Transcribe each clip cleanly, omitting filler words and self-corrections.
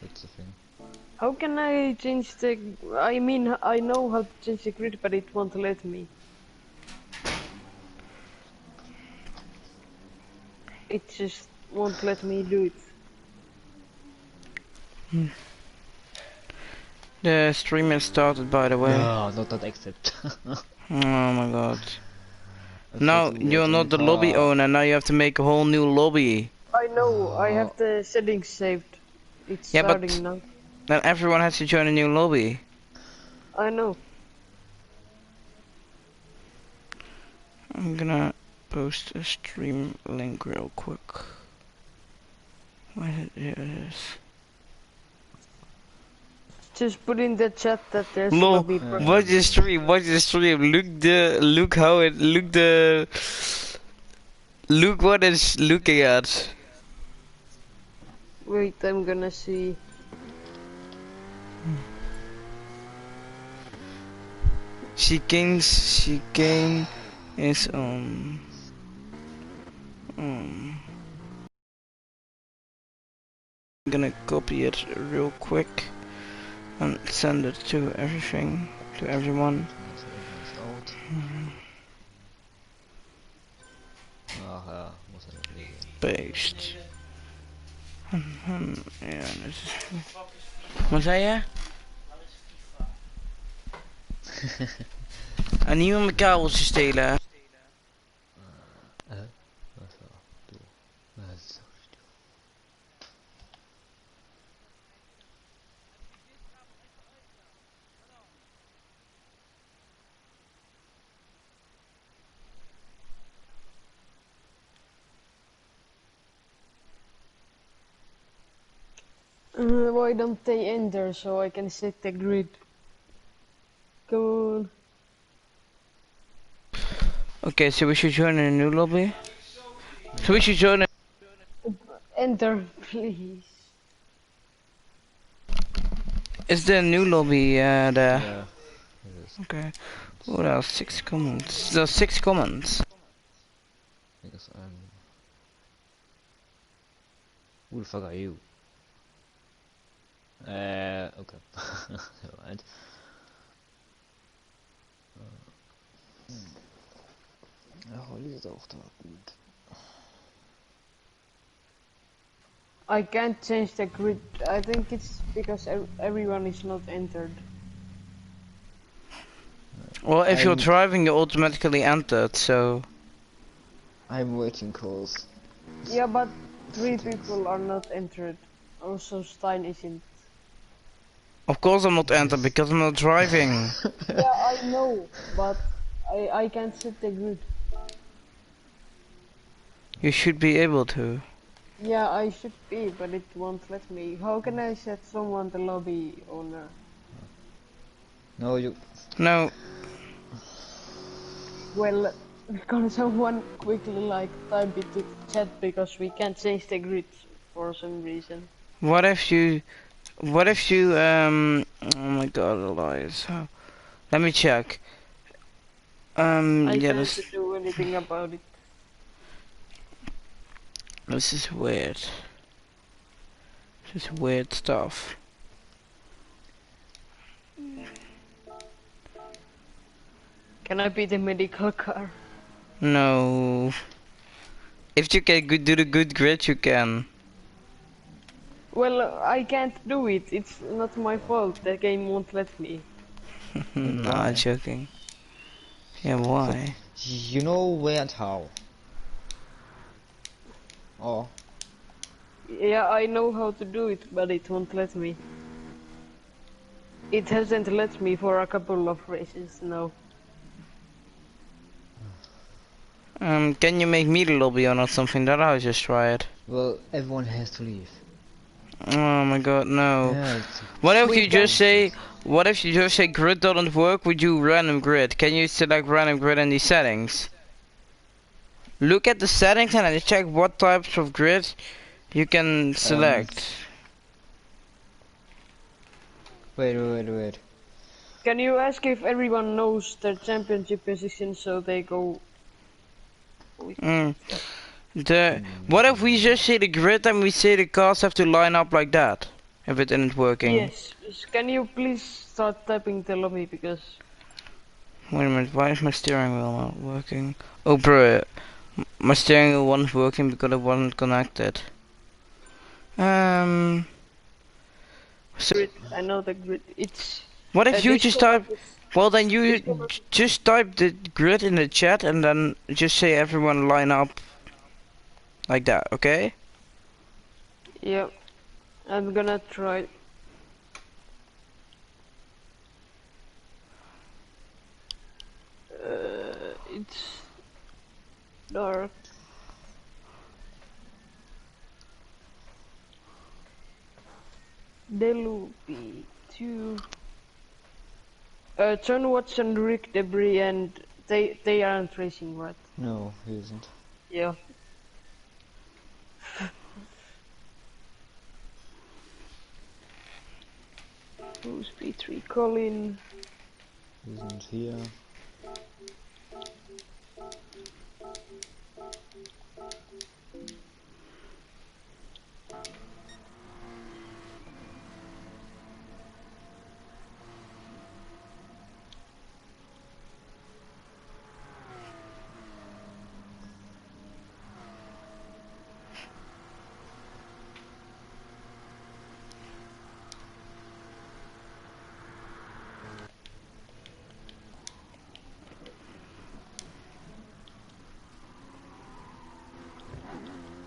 That's the thing. How can I change the... I mean, I know how to change the grid, but it won't let me. It just won't let me do it. The stream has started, by the way. No, not that accept. Oh my god. I Now thought you you're was in the not the lobby car. owner, now you have to make a whole new lobby. I know, I have the settings saved. It's Yeah, starting but now. then everyone has to join a new lobby. I know. I'm gonna post a stream link real quick. Where it is. Just put in the chat that there's a Lol, lobby problem. watch the stream, watch the stream. Look how it, look what it's looking at. Wait, I'm gonna see. Chicane is on. I'm gonna copy it real quick and send it to everyone. Ach ja, muss er noch legen. Paste. Ja, dat is... Wat zei je? En niet om mijn kabeltjes stelen. Was war? Du. Das ist doch richtig. Why don't they enter so I can set the grid? Come on. Okay, so we should join in a new lobby. So we should join. Enter, please. Is there a new lobby there? Yeah. Okay. What else? 6 comments. There's 6 comments. Because who the fuck are you? Okay. Alright. Ja, Holly ist auch da. Gut. I can't change the grid. I think it's because everyone is not entered. Well, if you're driving, you automatically entered, so... I'm waiting calls. Yeah, but 3 people are not entered. Also, Stein isn't. Of course I'm not entered, because I'm not driving. Yeah, I know, but I can't set the grid. You should be able to. Yeah, I should be, but it won't let me. How can I set someone the lobby owner? No, you... No. Well, can someone quickly like type it to chat because we can't change the grid for some reason. What if you, oh my god, Elias. Let me check. I yeah, can't do anything about it. This is weird. This is weird stuff. Can I be the medical car? No. If you can do the good grid, you can. Well, I can't do it. It's not my fault. The game won't let me. No, I'm joking. Yeah, why? You know where and how. Oh. Yeah, I know how to do it, but it won't let me. It hasn't let me for a couple of races now. Can you make me the lobby or not something? That I'll just try it. Well, everyone has to leave. Oh my god, no. Yeah, What if you just say, grid doesn't work, we do random grid? Can you select random grid in these settings? Look at the settings and then check what types of grid you can select. Wait. Can you ask if everyone knows their championship position so they go... What if we just say the grid and we say the cars have to line up like that? if it isn't working. Yes. Can you please start typing the lobby because Wait a minute, why is my steering wheel not working? Oh bro, my steering wheel wasn't working because it wasn't connected. So grid? I know the grid. It's what if you this just command type? is Well then this you command. just type the grid in the chat and then just say everyone line up like that, okay? Yeah, I'm gonna try. It's dark. Delupi 2. John Watson, Rick Debris, and they aren't racing, right? No, he isn't. Yeah. Who's P3? Colin. He isn't here.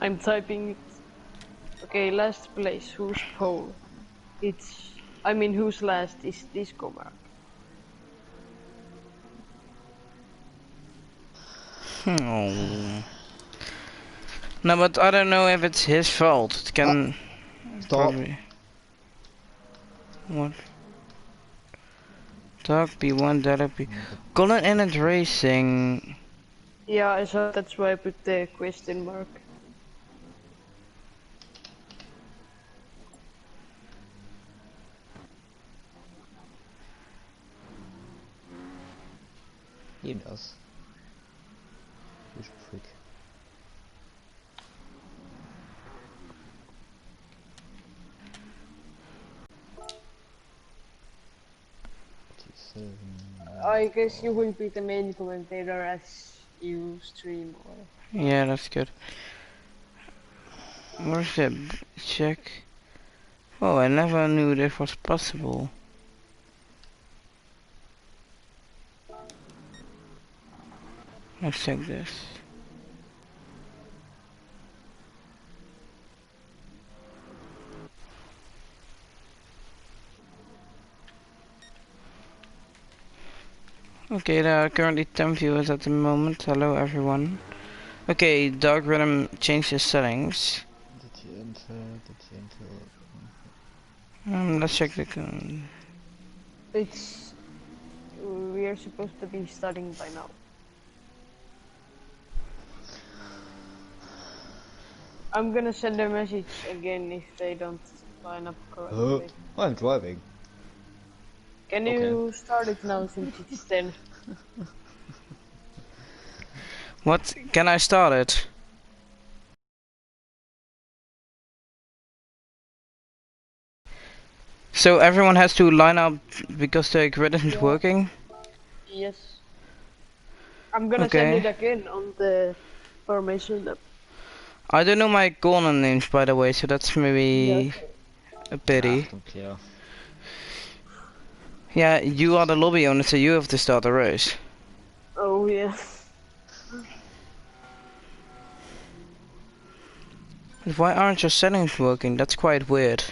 I'm typing it. Okay, last place. Who's pole? I mean, who's last is Disco Mark. Oh. No, but I don't know if it's his fault. It can Stop. probably. What? Dog B1, data B. Colin Innit Racing. Yeah, I saw that's why I put the question mark. He does. This prick. I guess you will be the main commentator as you stream or... Yeah, that's good. Where's the check? Oh, I never knew this was possible. Let's check this. Okay, there are currently 10 viewers at the moment. Hello everyone. Okay, Dog Rhythm changed his settings. Did you enter? Did you Let's check the... It's... We are supposed to be starting by now. I'm gonna send a message again if they don't line up correctly. I'm driving. Can you start it now since it's 10? What? Can I start it? So everyone has to line up because the grid isn't working? Yes. I'm gonna send it again on the formation lab. I don't know my corner names by the way, so that's maybe a pity. Don't care. Yeah, you are the lobby owner, so you have to start the race. Oh yeah. But why aren't your settings working? That's quite weird.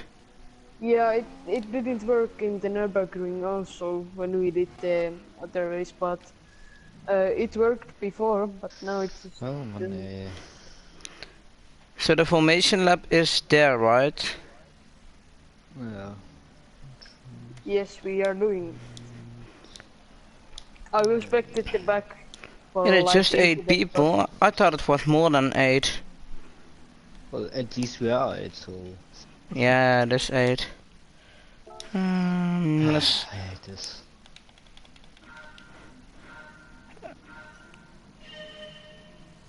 Yeah, it didn't work in the Nürburgring also when we did the other race, but it worked before, but now it's just... Oh man. So the formation lab is there, right? Yeah. Yes, we are doing. I will spec it back for Yeah, it's like just 8 people. I thought it was more than 8. Well, at least we are it, so... Yeah, there's 8. Let's... I hate this.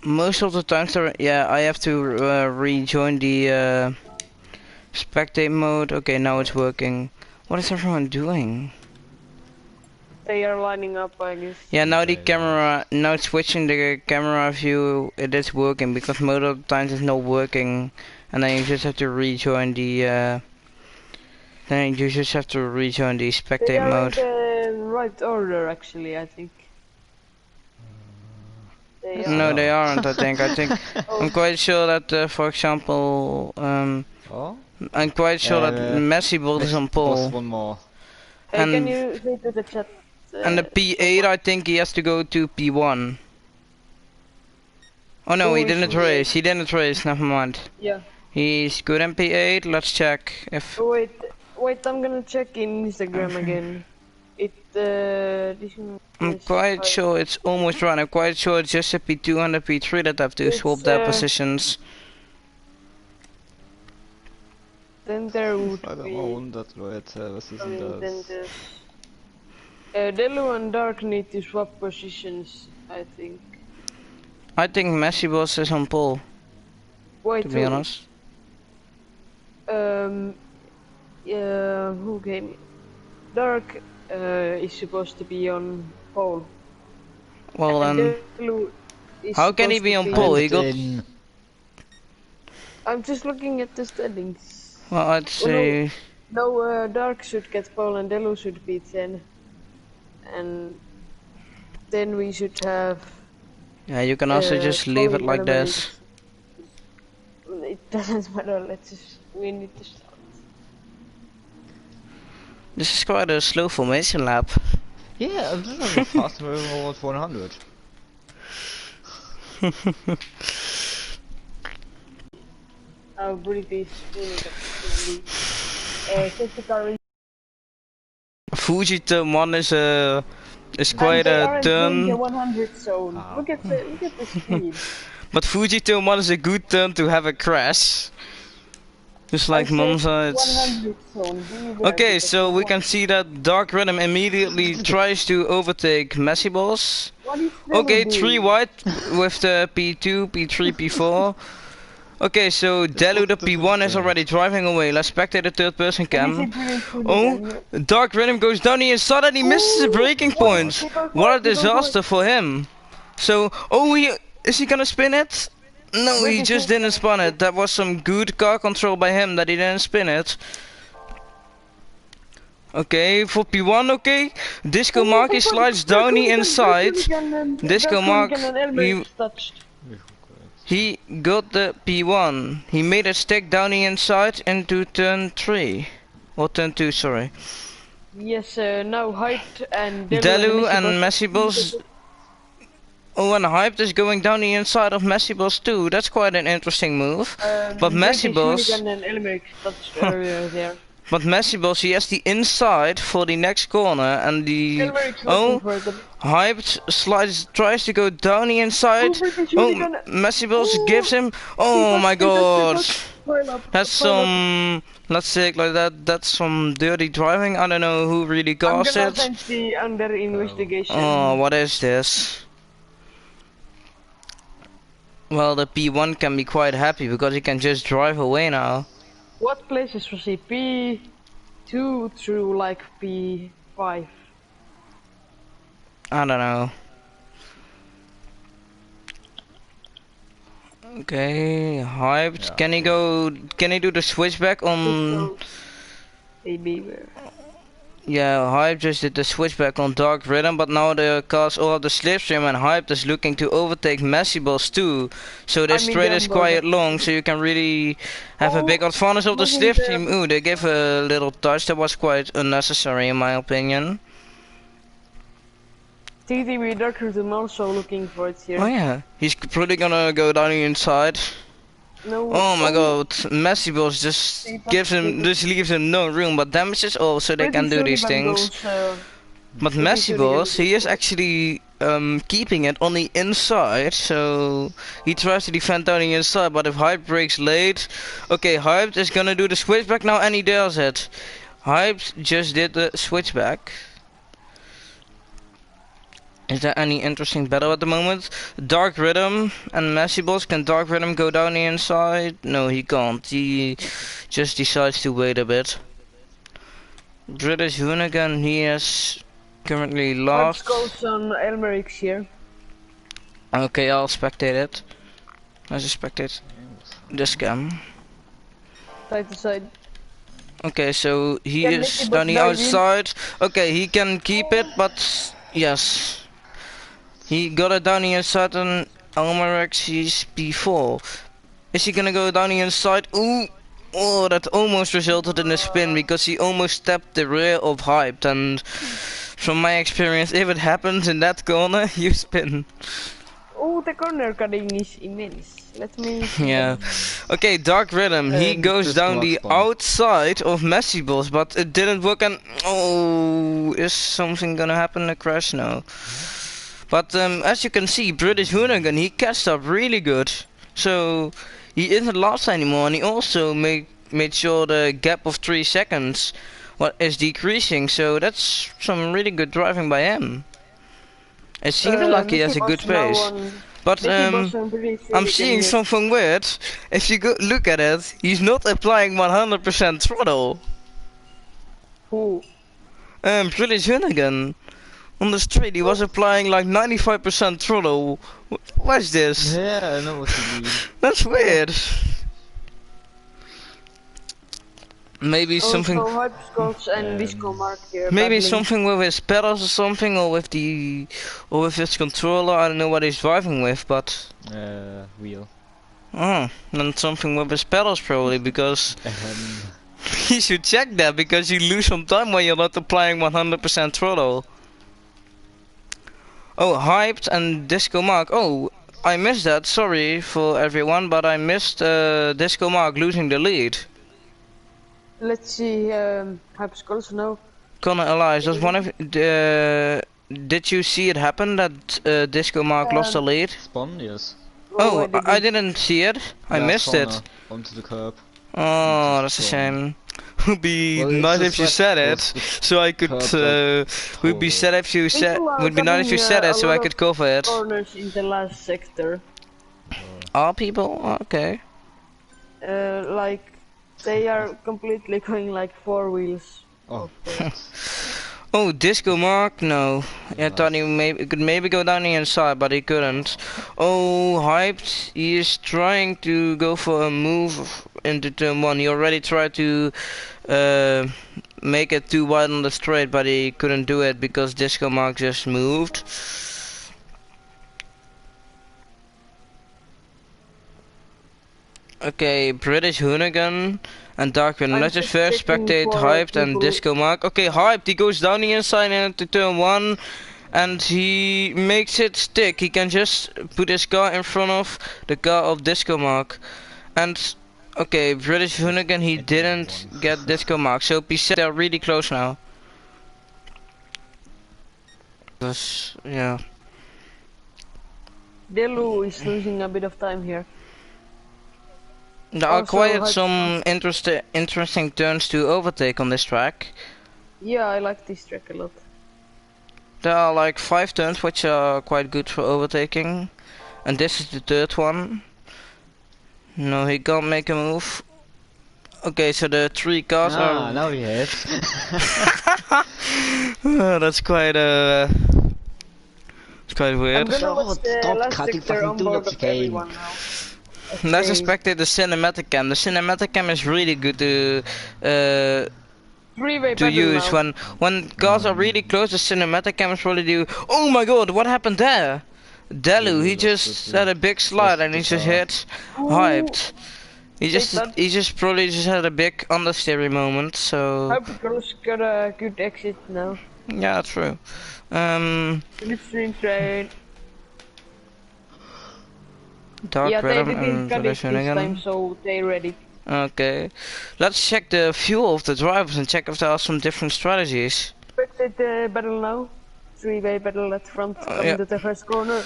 Most of the times, yeah, I have to rejoin the Spectate mode. Okay, now it's working. What is everyone doing? They are lining up, I guess. Yeah, now the Okay, camera, now it's switching the camera view. It is working because most of the times it's not working, and then you just have to rejoin the. Then you just have to rejoin the They spectate are in mode. the right order, actually, I think. They Yes, they No, are. they are. aren't. I think. I'm quite sure that, for example, Oh? I'm quite sure that Messi build is Miss on boss pole, one more. Hey, can and you say to the chat? the P8, I think he has to go to P1. Oh no, he Who is didn't P8? race. He didn't race. Never mind. Yeah. He's good in P8. Let's check if. Oh, wait, I'm gonna check in Instagram again. This one I'm is quite sure it's almost right. I'm quite sure it's just a P2 and a P3 that have to swap it's their positions. then there would Leider be mal 100 Leute, was ist denn then das? there's Delu and Dark need to swap positions, I think. I think Messi boss is on pole. Wait, To be honest. Yeah, who came? Dark is supposed to be on pole. Well And then, Delu is how can he supposed be to on pole? He got. In. I'm just looking at the standings. Well, I'd say. No, Dark should get pole and Delu should be 10. And then we should have... Yeah, you can also just leave it polling like this. elements. It doesn't matter, we need to start. This is quite a slow formation lap. Yeah, this is a fast moving over 100. Our British safety car is... Fujita 1 is quite they a aren't doing the turn, 100 zone. Ah. Look at the speed. but Fujita 1 is a good turn to have a crash. Just like Monza, it's... 100 zone. Beware, Okay, because so the we can see that Dark Rhythm immediately tries to overtake Messi Balls. What is Delu Okay, doing? 3 white with the P2, P3, P4. Okay, so Delu the P1 is already driving away. Let's spectate the third person cam. Oh, Dark Rhythm goes down the inside and he misses the braking points. What a disaster for him. So, oh, is he gonna spin it? No, he just didn't spin it. That was some good car control by him that he didn't spin it. Okay, for P1, okay. Disco Mark, he slides down the inside. Disco Mark, he got the P1. He made a stick down the inside into turn 3. Or turn 2, sorry. Yes, now Hyped and Delu and Messi Messi Balls. Oh, and Hyped is going down the inside of Messi Balls too. That's quite an interesting move. But Messi Balls. and Elmerick touched earlier there. But Messi Balls, he has the inside for the next corner, and the Hyped slides, tries to go down the inside. Oh, Messi Balls gives him. Oh my god, that's some. Let's say it like that. That's some dirty driving. I don't know who really caused I'm it. gonna send the under investigation. Oh, what is this? Well, the P1 can be quite happy because he can just drive away now. What places was he? P2 through like P5. I don't know. Okay, Hyped. Yeah. Can he go? Can he do the switchback on? Maybe. Yeah, Hype just did the switchback on Dark Rhythm, but now the cars all have the slipstream and Hype is looking to overtake Messi Balls too. So this straight is quite long, so you can really have a big advantage of the slipstream. Ooh, they gave a little touch that was quite unnecessary in my opinion. TTV Dark Rhythm also looking for it here. Oh yeah, he's probably gonna go down the inside. No. Oh my god, Messi Balls just leaves him no room, but damages all, so they can do these things. But Messi Balls, he is actually keeping it on the inside, so he tries to defend down the inside, but if Hype breaks late, okay, Hype is gonna do the switchback now and he does it. Hype just did the switchback. Is there any interesting battle at the moment? Dark Rhythm and Messy Boss. Can Dark Rhythm go down the inside? No, he can't. He just decides to wait a bit. British Hoonigan, he is currently lost. Goes on Elmerix here. Okay, I'll spectate it. Let's just spectate this cam. Side to side. Okay, so he Can is Nicky down the Butt dive in? outside. Okay, he can keep it, but yes. He got it down the inside and Elmerix he's P4. Is he gonna go down the inside? Ooh! Oh, that almost resulted in a spin because he almost tapped the rear of Hyped, and from my experience, if it happens in that corner, you spin. Oh, the corner cutting is immense. Let me. Yeah. Okay, Dark Rhythm. He goes just down block the spawn. outside of Messy Balls, but it didn't work. And oh, is something gonna happen? A crash? No. But as you can see, British Hoonigan, he catched up really good. So he isn't lost anymore, and he also made sure the gap of 3 seconds is decreasing. So that's some really good driving by him. It seems like he has a good pace. But I'm seeing something weird. If you go look at it, he's not applying 100% throttle. Who? British Hoonigan. On the street, he was applying like 95% throttle. What's this? Yeah, I know what you mean. That's weird. Maybe something. Also, Hypescotch and Disco Mark here. Maybe battling. something with his pedals or something, or with his controller. I don't know what he's driving with, but. Wheel. Oh, then something with his pedals probably, because you should check that, because you lose some time when you're not applying 100% throttle. Oh, Hyped and Disco Mark. Oh, I missed that. Sorry for everyone, but I missed Disco Mark losing the lead. Let's see, Hypescotch now. Connor Elias, does one of did you see it happen that Disco Mark lost the lead? Spawn, yes. Oh, I didn't see it. I Yeah, missed corner, it. onto the curb. Oh, that's a shame. Would be Well, it's nice just if you like said those it, so I could. curb Would be sad if you said. People are Would be nice if you having, said a it, so I lot could of cover it. Corners in the last sector. All people? Oh, okay. Like, they are completely going like 4 wheels. Oh, Oh, Disco Mark? No. I thought he could maybe go down the inside, but he couldn't. Oh, Hyped. He is trying to go for a move into turn 1. He already tried to make it too wide on the straight, but he couldn't do it because Disco Mark just moved. Okay, British Hoonigan and Darkwing. Let's just first spectate Hyped and Disco Mark. Okay, Hyped, he goes down the inside into turn 1 and he makes it stick. He can just put his car in front of the car of Disco Mark. And okay, British Hoonigan, he didn't get Disco Mark. So P7 they're really close now. Yeah. Delu is losing a bit of time here. There are Also, quite some interesting turns to overtake on this track. Yeah, I like this track a lot. There are like 5 turns which are quite good for overtaking. And this is the 3rd one. No, he can't make a move. Okay, so the 3 cars are... now he has. That's quite it's quite weird. I'm gonna watch the Stop last cutting sector fucking on board tulips of again. everyone now. Let's spectate the cinematic cam. The cinematic cam is really good Three-way to battle use now. when cars are really close. The cinematic cam is really do. Oh my god, what happened there? Delu, he just had a big slide and he just hit Hyped. He just probably just had a big understeering moment. So Hypescotch got a good exit now. yeah, true. Slipstream train. Dark Yeah, they Rhythm didn't and cut it this British Hoonigan. time, so they ready. Okay, let's check the fuel of the drivers and check if there are some different strategies. Expected the battle now. Three-way battle at front, coming yeah. to the first corner.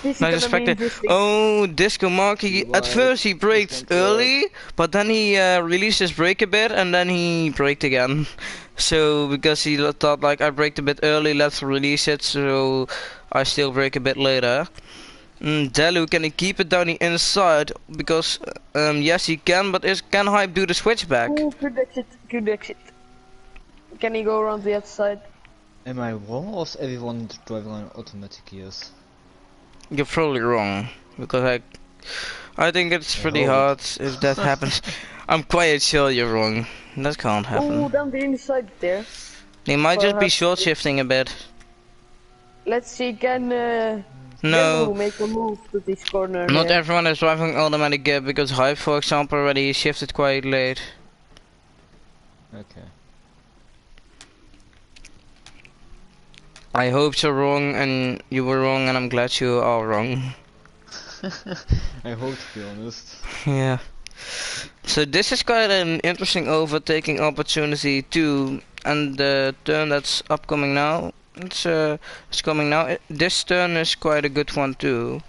This is I gonna just be expected. interesting. Oh, Disco Mark. At first he braked early, but then he released his brake a bit, and then he braked again. So because he thought like I braked a bit early, let's release it. So I still brake a bit later. Delu, can he keep it down the inside? Because yes he can, but can Hype do the switchback? Ooh, good exit, good exit. Can he go around the outside? Am I wrong or is everyone driving on automatic gears? You're probably wrong, because I think it's pretty hard if that happens. I'm quite sure you're wrong. That can't happen. Ooh, down the inside there. They might just be Perhaps. short shifting a bit. Let's see, can No. Delu make a move to this corner Not here? everyone is driving automatic gear because Hype, for example, already shifted quite late. Okay. I hope you're wrong and you were wrong and I'm glad you are wrong. I hope, to be honest. Yeah. So this is quite an interesting overtaking opportunity too, and the turn that's upcoming now, it's coming now. This turn is quite a good one too.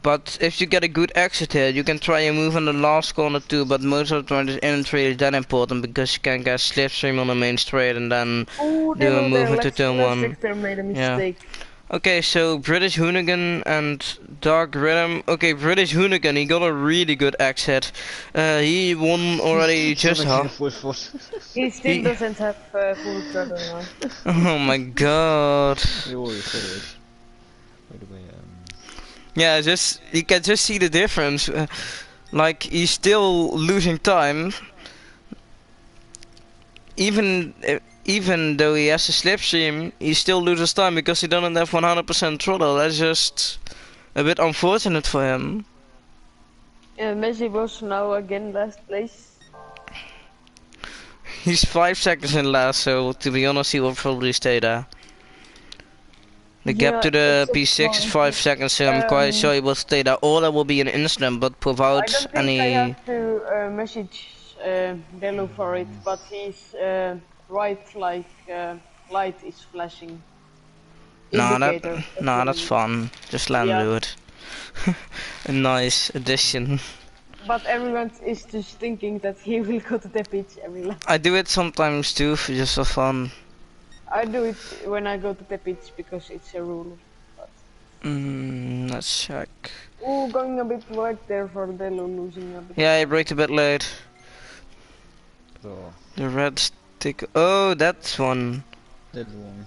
But if you get a good exit here, you can try and move on the last corner too, but most of the time it isn't really that important because you can get slipstream on the main straight and then Ooh, do a Delu move there, into turn Lex 1. Victor made a Yeah. mistake. Okay, so British Hoonigan and Dark Rhythm. Okay, British Hoonigan, he got a really good exit. He won already just half. He still He- doesn't have full throttle now. Oh my god. You already said it. By the way, Yeah, you can just see the difference. Like he's still losing time, even though he has a slipstream, he still loses time because he doesn't have 100% throttle. That's just a bit unfortunate for him. Yeah, Messi was now again last place. He's 5 seconds in last, so to be honest, he will probably stay there. The gap to the except P6 is for- 5 seconds, so I'm quite sure he will stay there. Or there will be an incident, but I without don't think any. I have to message Delu for it, but his right light is flashing. Nah, Indicator, that's fun. Just let him Yeah. do it. A nice addition. But everyone is just thinking that he will go to the pitch every lap. I do it sometimes too, just for fun. I do it when I go to the pitch because it's a rule. Let's check. Ooh, going a bit wide there for Delu, losing a bit. Yeah, he braked a bit late. so The red stick. Oh, that's one. that long.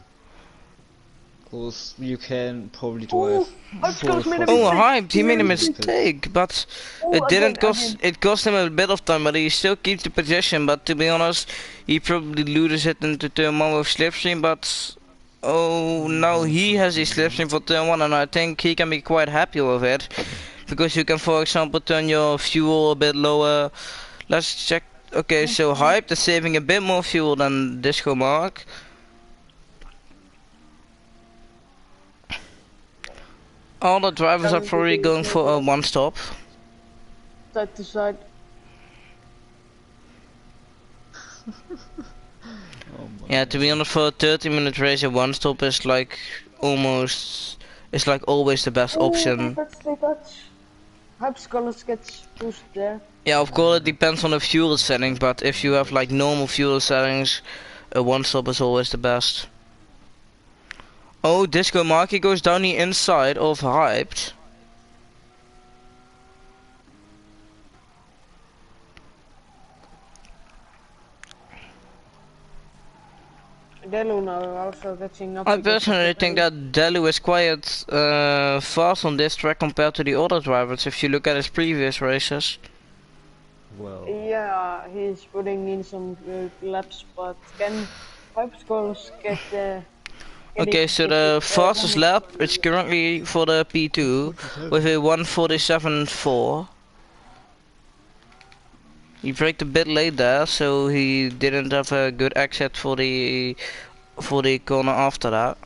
Cause you can probably Ooh, drive. Upscores made a Oh, mistake. hyped! He made a Yeah. mistake, but Oh, it didn't again, cost. It cost him a bit of time, but he still keeps the position. But to be honest, he probably loses it into turn 1 with slipstream. But oh, now he has his slipstream for turn 1, and I think he can be quite happy with it, because you can, for example, turn your fuel a bit lower. Let's check. Okay, so hyped is saving a bit more fuel than Disco Mark. All the drivers are probably going for a one stop. Side to side. Yeah, to be honest, for a 30-minute race, a one stop is like almost, it's like always the best option. They touch. Upscores gets pushed there. Yeah, of course it depends on the fuel settings, but if you have like normal fuel settings, a one stop is always the best. Oh, Disco Marky goes down the inside of hyped. Delu now also catching up. I because of personally the think race. that Delu is quite fast on this track compared to the other drivers if you look at his previous races. Well, Yeah, he's putting in some good laps, but can Upscores get Okay, so the fastest lap is currently for the P2 with a 1:47.4. He braked a bit late there, so he didn't have a good exit for the corner after that.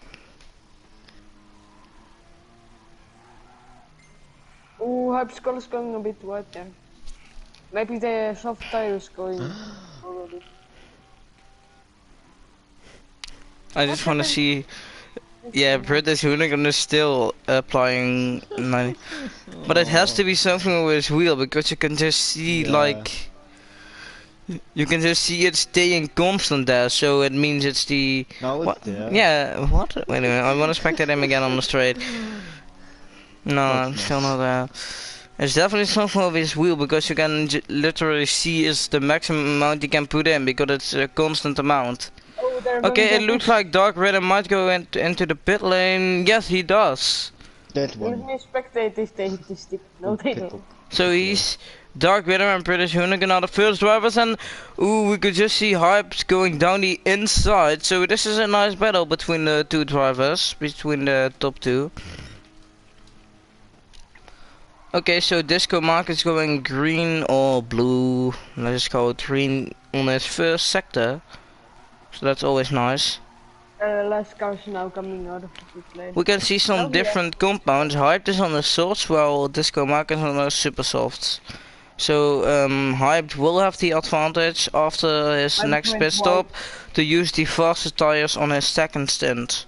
Ooh, Upscores going a bit wide there. Maybe the soft tires going already. I just want to see. Yeah, British Hoonigan is still applying 90, but it has to be something with his wheel because you can just see Yeah. like You can just see it staying constant there, so it means it's the... Now What? it's there. Yeah, what? Wait a minute, I want to spectate him again on the straight. No, I'm What's still next? not there. It's definitely something of his wheel, because you can literally see is the maximum amount you can put in, because it's a constant amount. Oh, they're going Okay, it to looks push. like Dark Ritter might go into the pit lane. Yes, he does. That Let one. me spectate if they hit the stick. No, they Pit don't. So he's Dark Ritter and British Hoonigan are the first drivers, and ooh, we could just see Hypes going down the inside. So this is a nice battle between the two drivers, between the top two. Okay, so Disco Mark is going green or blue. Let's just call it green on his first sector. So that's always nice. Last car's now coming out of the pit lane. We can see some Oh, yeah. different compounds. Hyped is on the softs, while Disco Mark is on the super softs. So Hyped will have the advantage after his I'm next going pit stop to use the fastest tires on his second stint.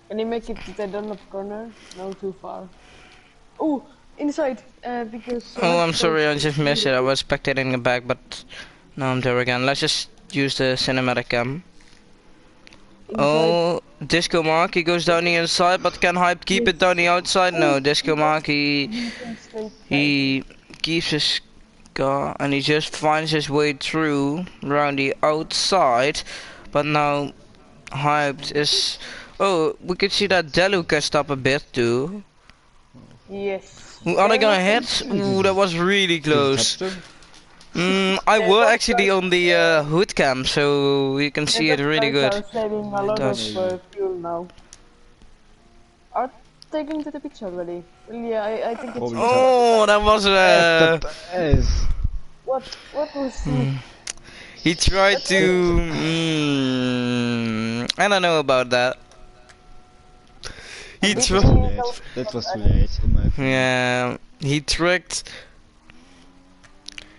Can you make it to the donut corner? No, too far. Oh, inside. Because. Oh, I'm sorry, I just missed it. I was spectating the back, but now I'm there again. Let's just use the cinematic cam. Oh, Disco Mark, he goes down the inside, but can Hype keep it down the outside? No, Disco Mark, he keeps his car and he just finds his way through around the outside. But now Hyped is... Oh, we could see that Delu can stop a bit too. Yes. Are they gonna hit? Ooh, that was really close. I were actually on the hood cam, so you can see it really good. Are saving a lot of does. fuel now. Are they going to the pitch already? Well, yeah, I think it's. Probably. Oh, that was What was he tried to. I don't know about that. He That was tried. too late. That was too late, in my opinion. Yeah, he tricked.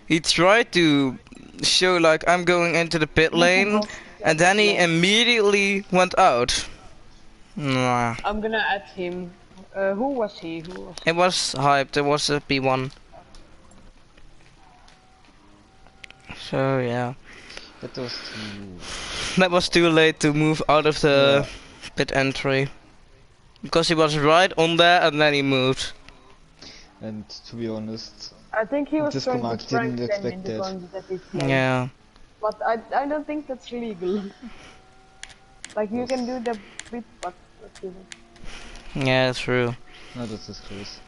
He tried to show like I'm going into the pit lane, and then he immediately went out. Nah. I'm gonna add him. Who was he? It was hyped. It was a P1. So yeah, That was too... that was too late to move out of the pit entry, because he was right on there and then he moved. And to be honest, I think he was Disco trying Mark to prank didn't them in expect the that. competitive lane. Yeah. But I don't think that's legal. Like you can do the bit, but not do that. Yeah, true. No, that's just close.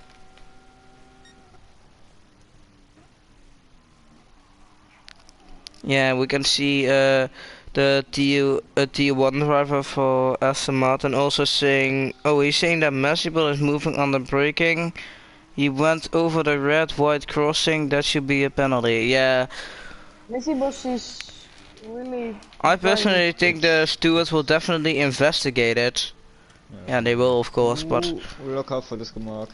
Yeah, we can see the T1 driver for Aston Martin also saying, oh, he's saying that Messibel is moving on the braking. He went over the red-white crossing, that should be a penalty. Yeah, Messi Boss is really. I personally think the stewards will definitely investigate it. Yeah, they will of course, but Ooh, look out for Disco Mark.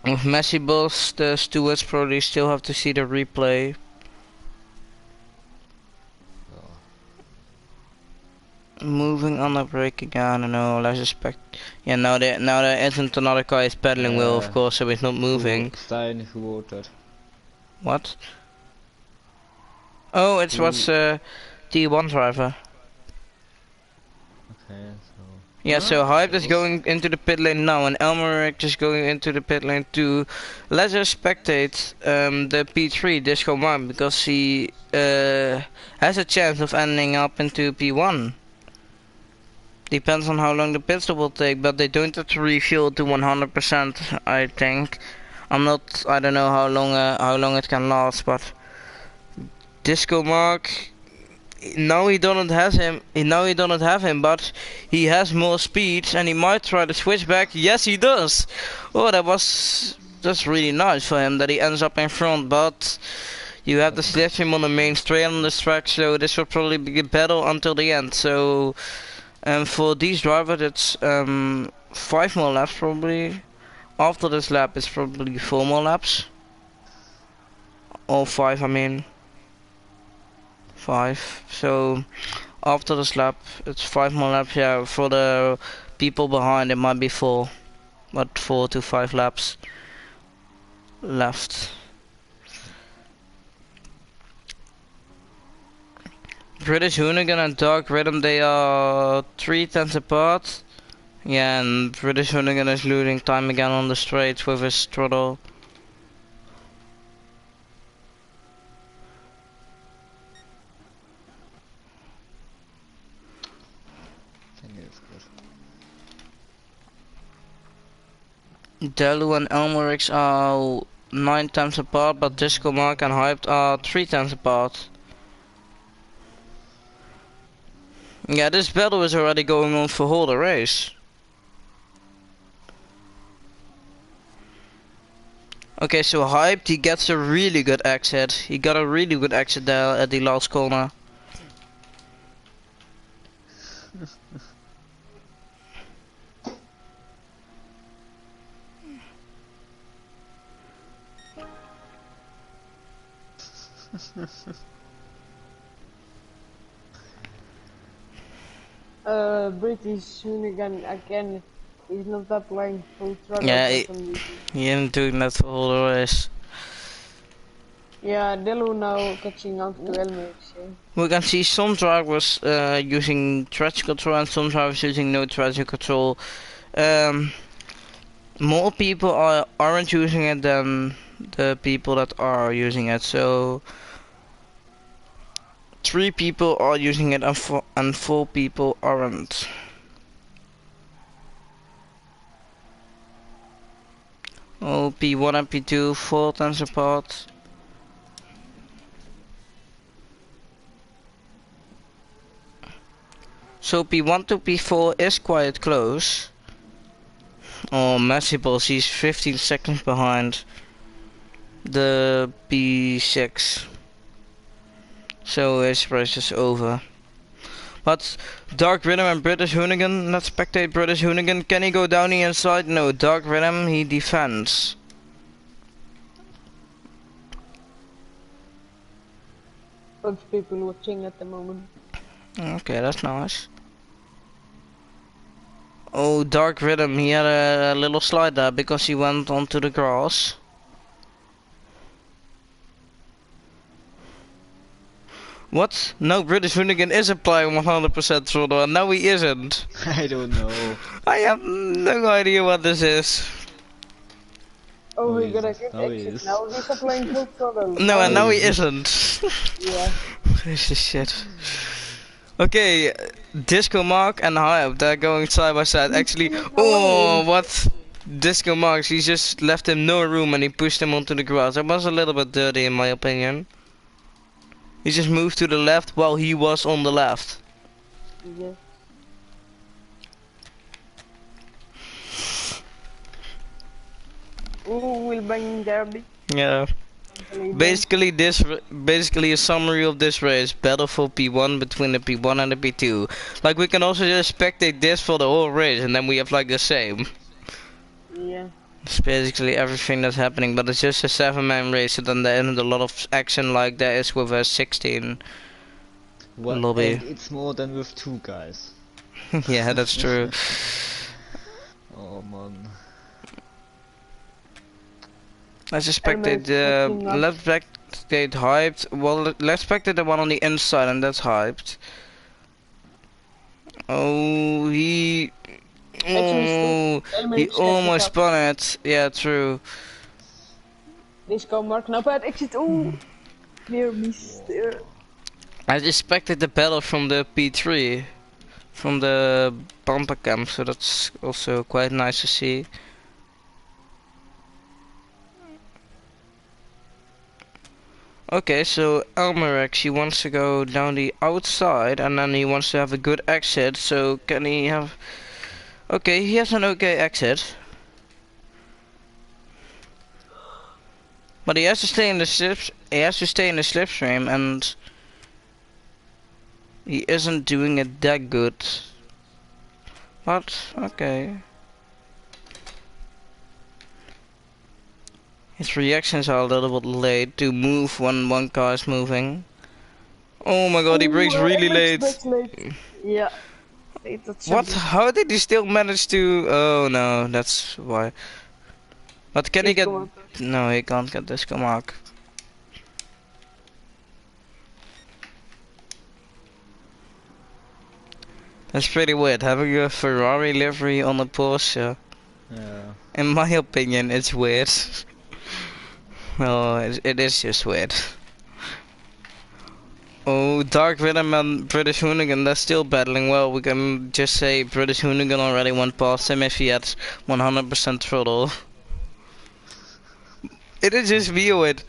with Messibel, the stewards probably still have to see the replay. Moving on the braking, I don't know, let's expect. Yeah, now there isn't another car, it's pedaling wheel of course, so it's not moving. Stein, who wrote that? What? Oh, it's what's T1 driver. Okay, so... Yeah, so Hype is going into the pit lane now, and Elmerick is going into the pit lane too. Let's just spectate the P3 Disco Mark, because he has a chance of ending up into P1. Depends on how long the pit stop will take, but they don't have to refuel to 100%, I think. I don't know how long it can last, but Disco Mark, now he don't have him, but he has more speed and he might try to switch back. Yes, he does. Oh, that's really nice for him that he ends up in front, but you have to slip him on the main straight on this track, so this will probably be a battle until the end. So for these drivers it's 5 more laps probably. After this lap it's probably 4 more laps. Or 5, I mean. 5. So after this lap it's 5 more laps. Yeah, for the people behind it might be 4. But 4 to 5 laps left. British Hoonigan and Dark Rhythm, they are 3 tenths apart. Yeah, and British Hoonigan is losing time again on the straights with his throttle. I think it's good. Delu and Elmerix are 9 tenths apart, but Disco Mark and Hyped are 3 tenths apart. Yeah, this battle is already going on for whole the race. Okay, so Hyped, he gets a really good exit. He got a really good exit there at the last corner. British Hoonigan again is not applying full throttle Yeah, for some reason. he ain't doing that for whole the race. Yeah, Delu now catching up to Elmerix. We can see some drivers using traction control and some drivers using no traction control. More people aren't using it than the people that are using it. So 3 people are using it and 4 people aren't. Oh, P1 and P2 4 tenths apart. So P1 to P4 is quite close. Oh, Messy he's 15 seconds behind the P6. So his race is over. But Dark Rhythm and British Hoonigan, let's spectate British Hoonigan. Can he go down the inside? No, Dark Rhythm, he defends. Bunch of people watching at the moment. Okay, that's nice. Oh, Dark Rhythm, he had a little slide there because he went onto the grass. What? No, British Hoonigan is applying 100% throttle and now he isn't. I don't know. I have no idea what this is. Oh, Oh, we got a yes. good Now he exit is. now. He's applying full throttle. No, and Oh, now he yeah. isn't. Yeah. This is shit. Okay, Disco Mark and Hype, they're going side by side. Actually, oh, what? Disco Mark, he just left him no room and he pushed him onto the grass. That was a little bit dirty in my opinion. He just moved to the left while he was on the left. Yeah. Ooh, we'll bang Derby. Yeah. Basically basically a summary of this race, battle for P1 between the P1 and the P2. Like we can also just spectate this for the whole race and then we have like the same. Yeah. It's basically everything that's happening, but it's just a 7-man race, so then there isn't a lot of action like there is with a 16 What? lobby. And it's more than with 2 guys. Yeah, that's true. Oh man. Let's just spectate Elmer's let's spectate Hyped. Well, let's spectate the one on the inside, and that's Hyped. Oh, he almost spun it. Yeah, true. Disco Mark now bad exit. Ooh. Near miss there. I just spectated the battle from the P3, from the bumper camp, so that's also quite nice to see. Okay, so Elmerix, he wants to go down the outside and then he wants to have a good exit, so can he have... Okay, he has an okay exit. But he has to stay in the slipstream and he isn't doing it that good. But okay. His reactions are a little bit late to move when one car is moving. Oh my god, he brakes really late. Yeah. That's What? How did he still manage to? Oh no, that's why. But can he get? No, he can't get disco mark. That's pretty weird, having a Ferrari livery on a Porsche. Yeah. In my opinion, it's weird. Well, it is just weird. Oh, Dark Rhythm and British Hoonigan, they're still battling. Well, we can just say British Hoonigan already went past him if he had 100% throttle. It is just weird.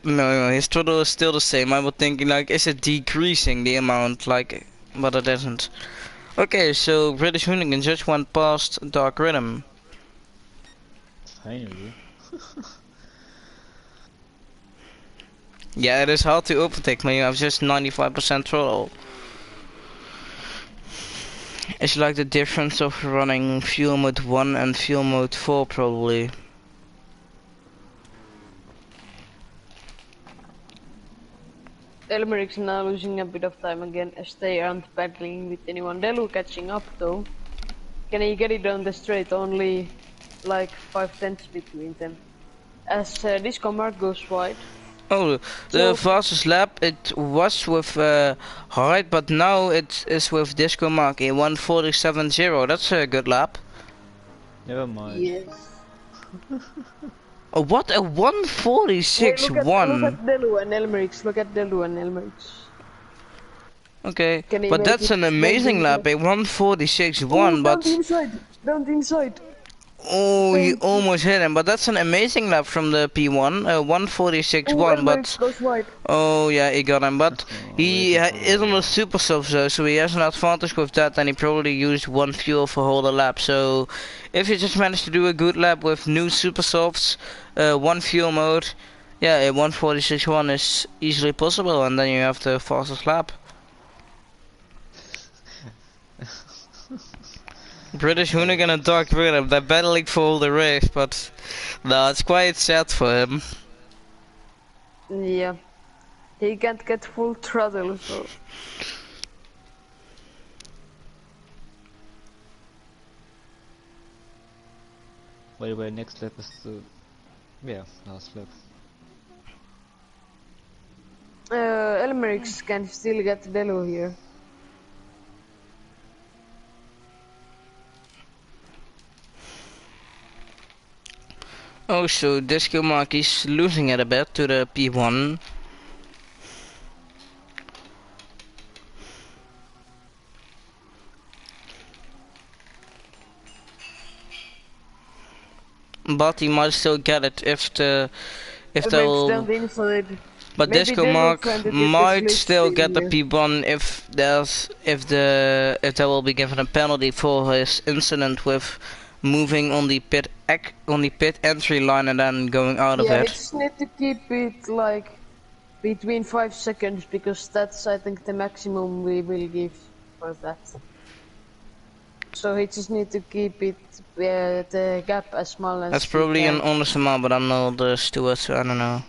No, his throttle is still the same. I was thinking, like, is it decreasing the amount? Like, but it isn't. Okay, so British Hoonigan just went past Dark Rhythm. Finally. Yeah, it is hard to overtake when you have just 95% throttle. It's like the difference of running fuel mode 1 and fuel mode 4 probably. Elmeric's now losing a bit of time again as they aren't battling with anyone. Delu catching up though. Can he get it down the straight? Only like 5/10 between them. As Disco Mark goes wide. Oh, the fastest lap it was with Hyde, but now it is with Disco Mark in 1:47.0. That's a good lap. Never mind. Yes. Oh, what a 1:46.1. Look at Delu and Elmerix. Look at Delu and Elmerix. Okay, but that's an amazing lap. A 1:46.1, but Don't inside. oh, he almost hit him. But that's an amazing lap from the P1. 1:46.1, but oh yeah, he got him. But he is on a super soft though, so he has an advantage with that, and he probably used one fuel for whole the lap. So if you just manage to do a good lap with new super softs, one fuel mode, yeah, a 1:46.1 is easily possible, and then you have the fastest lap. British Hoonigan and Dark Rhythm, they're battling for all the race, but no, it's quite sad for him. Yeah. He can't get full throttle, so... By the way, next lap is the... yeah, last lap. Elmerix can still get Delu here. Oh, so Disco Mark is losing it a bit to the P1. But he might still get it if they'll. But Maybe Disco Mark might still get the P1 if there will be given a penalty for his incident with moving on the pit entry line and then going out of it. Yeah, I just need to keep it like between 5 seconds because that's I think the maximum we will give for that. So he just need to keep it the gap as small as. That's probably an honest amount, but I'm not the steward, so I don't know.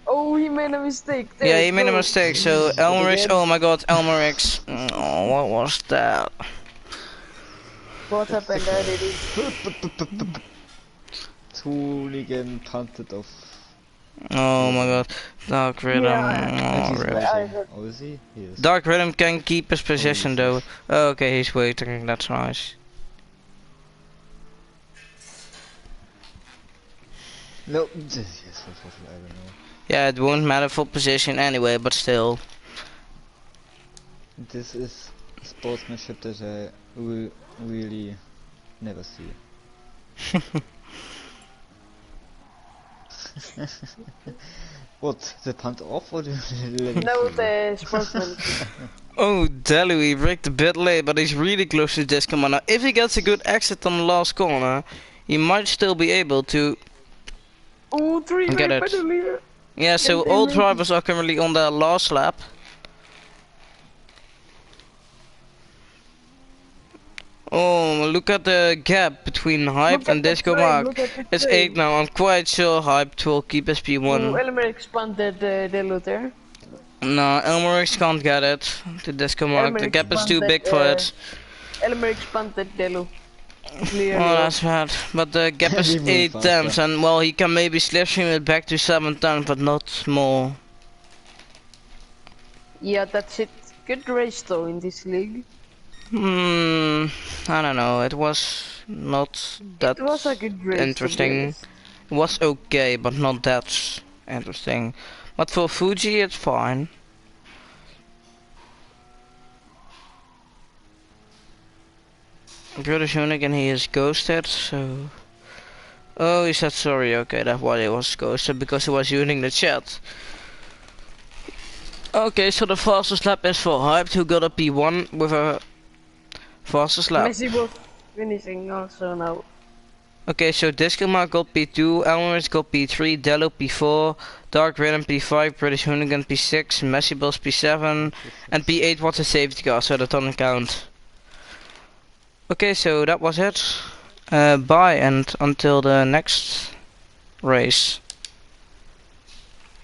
Oh, he made a mistake. Yeah, he made a mistake. So Elmerix, oh my God, Elmerix. Oh, what was that? What happened? I did it. Hooligan punted off. Oh my God, Dark Rhythm. Yeah. Oh, really? Oh, is he? Yes. Dark Rhythm can keep his position though. Oh, okay, he's waiting. That's nice. No, yes, I don't know. Yeah, it won't matter for position anyway, but still. This is sportsmanship that I will really never see. What? The punt off or the No, the sportsman. Oh, Delu, he rigged a bit late, but he's really close to this corner. Now, if he gets a good exit on the last corner, he might still be able to get it. Yeah, so all drivers are currently on their last lap. Oh, look at the gap between Hype and Disco Mark. It's 8 now. I'm quite sure Hype will keep his P1. Elmer expanded Delu there. No, Elmerix can't get it. The disco mark. The gap is too big for it. Elmer expanded Delu. Clearly. Oh, that's bad. But the gap is Everyone 8 faster. times, and well, he can maybe slipstream it back to 7 times, but not more. Yeah, that's it. Good race though in this league. I don't know. It was not that It was a good race, to be interesting. honest. It was okay, but not that interesting. But for Fuji, it's fine. British Hoonigan, he is ghosted, so... Oh, he said sorry, okay, that's why he was ghosted, because he was using the chat. Okay, so the fastest lap is for Hyped, who got a P1 with a fastest lap. Messi was finishing also now. Okay, so Discomark got P2, Elmer's got P3, Dello P4, Dark Rhythm P5, British Hoonigan P6, Messi Boss P7, and P8 was a safety car, so that doesn't count. Okay, so that was it. Bye, and until the next race.